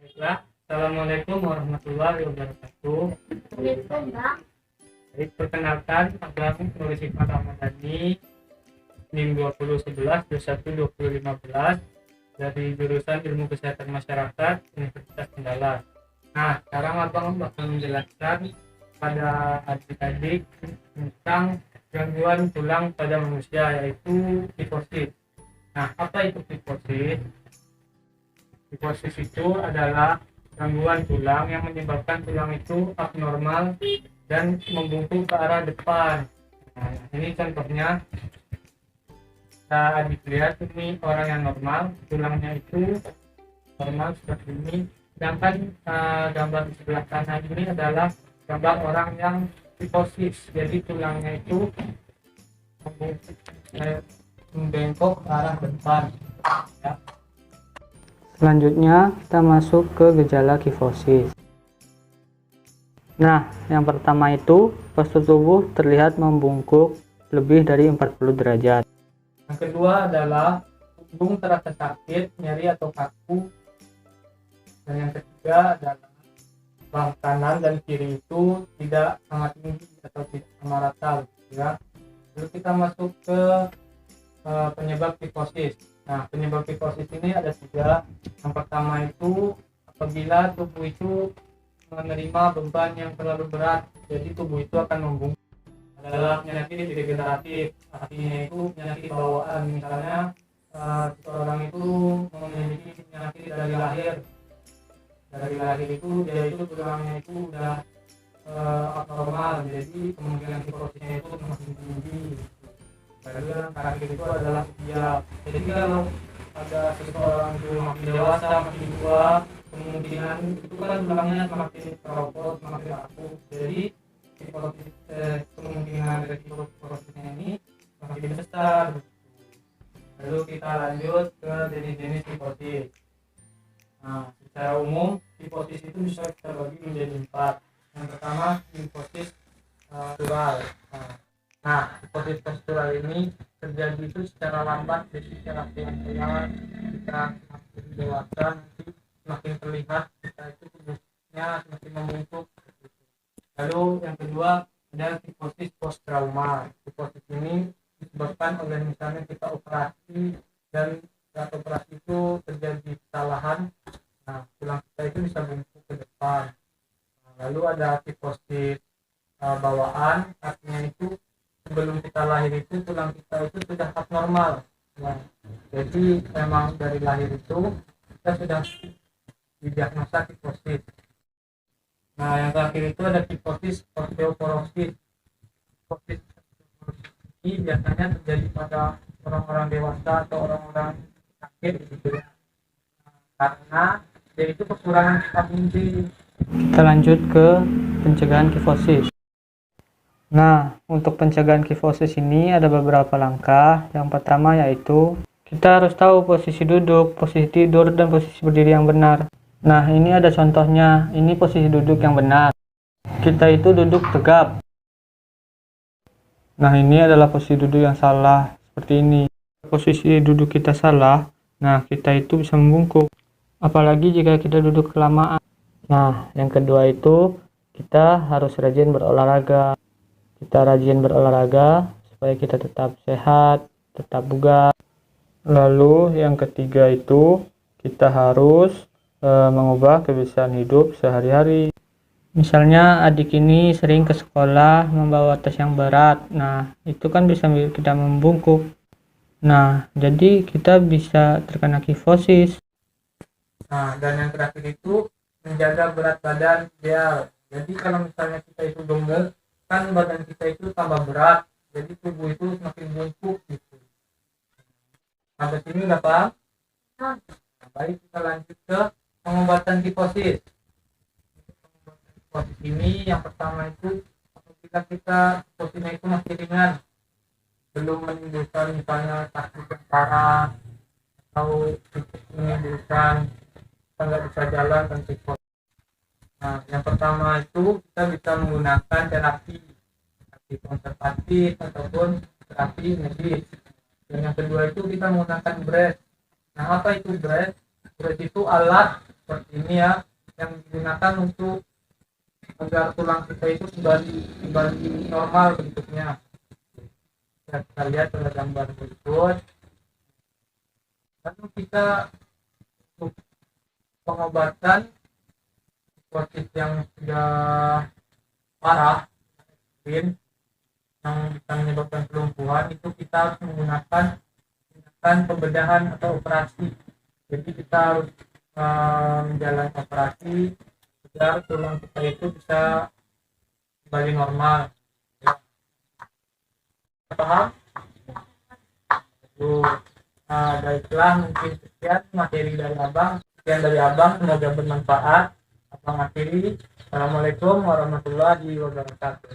Baiklah, Assalamualaikum warahmatullahi wabarakatuh. Baik, perkenalkan, aku Nuri Sifat Ramadhani, NIM 2011 2015 dari jurusan Ilmu Kesehatan Masyarakat Universitas Kendala. Nah, sekarang abang bakal menjelaskan pada adik-adik tentang gangguan tulang pada manusia, yaitu kifosis. Nah, apa itu kifosis? Kifosis itu adalah gangguan tulang yang menyebabkan tulang itu abnormal dan membungkuk ke arah depan. Nah, ini contohnya. Kita adik lihat, ini orang yang normal, tulangnya itu normal seperti ini. Sedangkan gambar di sebelah kanan ini adalah gambar orang yang kifosis. Jadi tulangnya itu membengkok ke arah depan. Ya. Selanjutnya kita masuk ke gejala kifosis. Nah, yang pertama itu postur tubuh terlihat membungkuk lebih dari 40 derajat. Yang kedua adalah punggung terasa sakit, nyeri atau kaku. Dan yang ketiga adalah bahu kanan dan kiri itu tidak sangat tinggi atau tidak sama rata, ya. Lalu kita masuk ke penyebab kifosis. Nah, penyebab kifosis ini ada 3. Yang pertama itu apabila tubuh itu menerima beban yang terlalu berat, jadi tubuh itu akan membungkuk. Adalah penyakit degeneratif, artinya itu penyakit bawaan. Misalnya seseorang itu memiliki penyakit dari lahir. Dari lahir itu dia itu tulangnya itu udah abnormal, jadi kemungkinan kifosisnya itu semakin tinggi. Lalu yang terakhir itu adalah usia. Jadi kalau ada seseorang itu makin dewasa, makin tua, kemungkinan itu kan tulangnya semakin keropos, semakin rapuh. Jadi kemungkinan resiko kifosis ini semakin besar. Lalu kita lanjut ke jenis-jenis kifosis. Nah, secara umum kifosis itu bisa kita bagi menjadi 4. Yang pertama kifosis postural. Nah, kifosis postural ini terjadi itu secara lambat, jadi secara pelan-pelan. Kita semakin dewasa nanti semakin terlihat kita itu tubuhnya semakin membungkuk. Lalu yang kedua ada kifosis post trauma. Kifosis ini disebabkan oleh misalnya kita operasi dan saat operasi itu terjadi kesalahan. Nah, tulang kita itu bisa bungkuk ke depan. Nah, lalu ada kifosis bawaan, artinya itu sebelum kita lahir itu tulang kita itu sudah abnormal. Nah, jadi memang dari lahir itu kita sudah didiagnosa kifosis. Nah, yang terakhir itu ada kifosis osteoporosis. Kifosis ini biasanya terjadi pada orang-orang dewasa atau orang-orang sakit gitu ya. Karena dia itu kekurangan vitamin D. Kita lanjut ke pencegahan kifosis. Nah, untuk pencegahan kifosis ini ada beberapa langkah. Yang pertama yaitu kita harus tahu posisi duduk, posisi tidur, dan posisi berdiri yang benar. Nah, ini ada contohnya. Ini posisi duduk yang benar. Kita itu duduk tegap. Nah, ini adalah posisi duduk yang salah, seperti ini. Posisi duduk kita salah, nah kita itu bisa membungkuk. Apalagi jika kita duduk kelamaan. Nah, yang kedua itu kita harus rajin berolahraga. Kita rajin berolahraga supaya kita tetap sehat, tetap bugar. Lalu yang ketiga itu kita harus mengubah kebiasaan hidup sehari-hari. Misalnya adik ini sering ke sekolah membawa tas yang berat. Nah, itu kan bisa kita membungkuk. Nah, jadi kita bisa terkena kifosis. Nah, dan yang terakhir itu menjaga berat badan ideal. Jadi kalau misalnya kita itu gemuk, kan badan kita itu tambah berat, jadi tubuh itu semakin bungkuk gitu. Sampai sini udah paham? Nah, baik, kita lanjut ke pengobatan kifosis. Pengobatan kifosis ini yang pertama itu apabila kita kifosisnya itu masih ringan, belum menimbulkan misalnya sakit yang parah atau menimbulkan kita nggak bisa jalan dan kifosis. Nah, yang pertama itu kita bisa menggunakan terapi konservatif ataupun terapi medis. Dan yang kedua itu kita menggunakan brace. Nah, apa itu brace? Brace itu alat seperti ini ya, yang digunakan untuk agar tulang kita itu kembali normal bentuknya. Ya, kita lihat pada gambar berikut. Lalu kita untuk pengobatan sportif yang sudah parah, ekstrim, yang bisa menyebabkan kelumpuhan, itu kita harus menggunakan tindakan pembedahan atau operasi. Jadi kita harus menjalani operasi agar tulang kita itu bisa kembali normal. Ya. Paham? Baiklah, mungkin sekian materi dari abang. Sekian dari abang, semoga bermanfaat. Abang akhiri. Assalamualaikum warahmatullahi wabarakatuh.